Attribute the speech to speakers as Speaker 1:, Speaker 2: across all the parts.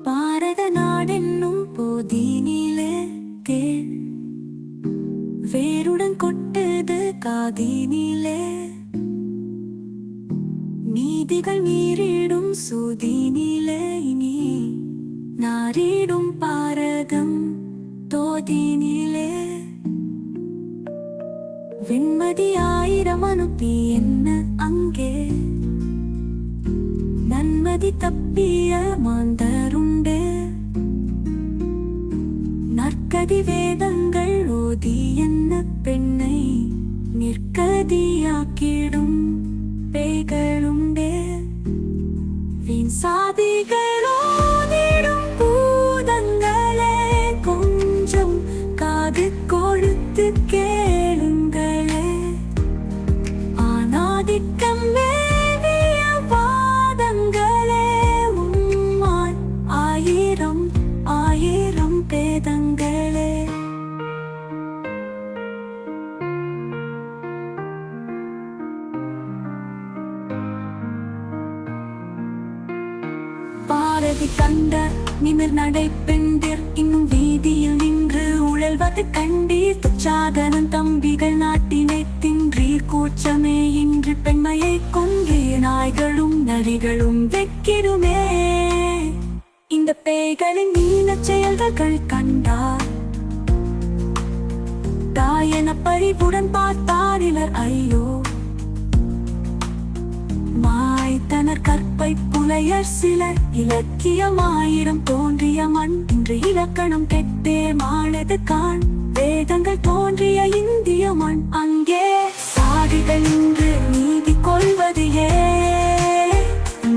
Speaker 1: பாரத நாடென்னும் போதினிலே தேன் வேருடன் கொட்டது காதினிலே, நீதிகள் மீறிடும் சூதினிலே இனி நாரிடும் பாரதம் தோதினிலே. வெண்மதி 1000 அனுப்பி என்ன அங்கே நன்மதி தப்பிய மாந்தருண்டு, நற்கதி வேதங்கள் ஓதி என்ன பெண்ணை நிற்கதியாக்கிடும் பேய்களுண்டே. வீண் சாதிகளோதிடும் பூதங்களே, கொஞ்சம் காது கொடுத்து கேளுங்களே. ஆனாதிக்கம் மேவிய வாதங்களே, உம்மால் 1000 பேதங்களே. பாரதி கண்ட நிமிர் நடை பெண்டிர் இன்னும் வீதியில் நின்று உழல்வது கண்டீர். துச்சாதனன் தம்பிகள் நாட்டினை தின்றீர், கூச்சமே இன்று பெண்மையை கொன்றீர். நாய்களும் நரிகளும் வெக்கிடுமே இந்த பேய்களின் நீனச் செயல்கள் கண்டார். தாயன பறிவுடன் பார்த்தாரிலர் ஐயோ, மாய்த்தனர் கற்பை புலையர் சிலர். இலக்கியம் 1000 தோன்றிய மண் இன்று இலக்கணம் கெட்டே மாளது காண். வேதங்கள் தோன்றிய இந்திய மண் அங்கே சாடிகள் இன்று நீதி கொள்வது ஏன்?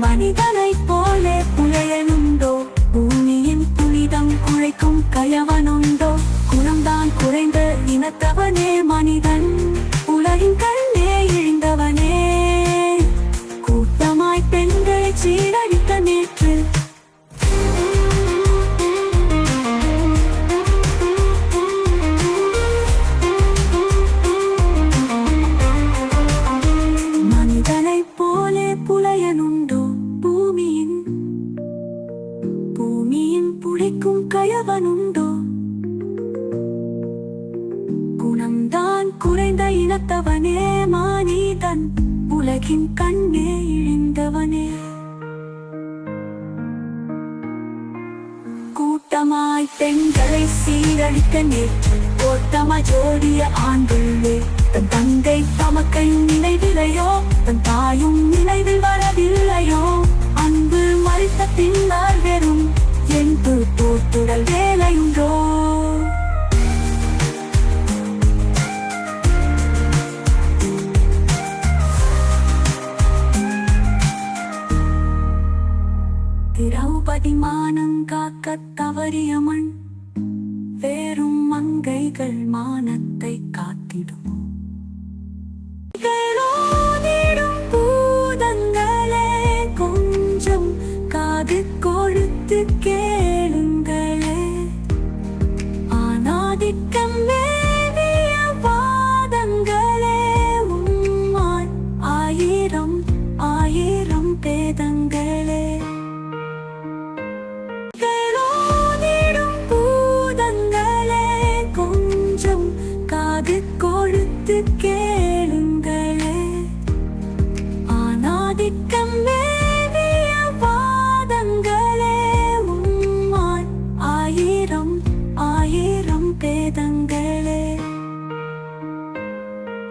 Speaker 1: மனிதனைப் போலே புலையனுண்டோ, பூமியின் புனிதம் குழைக்கும் கயவனுண்டோ? குணம்தான் குறைந்த இனத்தவனே மனிதன், உலகின் கண்ணே இழிந்தவனே. கூட்டமாய் பெண்களை சீரழித்த நேற்று மனிதனைப் போலே புலையனுண்டோ, பூமியின் புழைக்கும் கயவனுண்டோ? குணம்தான் குறைந்த இனத்தவனே மனிதன், உலகின் கண்ணே இழிந்தவனே. கூட்டமாய் பெண்களை சீரழித்த நேற்று, ஓட்டமாய் ஜோடிய ஆண்களே. தன் தந்தை தமக்கை நினைவில்லையோ, தன் தாயும் நினைவில் வரவில்லையோ? அன்பு மறித்த பின்னர் வெறும் என்பு போட்டுடல் வேலையுண்டோ? திரௌபதி மானங்காக்கத் தவறிய மண், வேறும் மங்கைகள் மானத்தை காத்திடும்.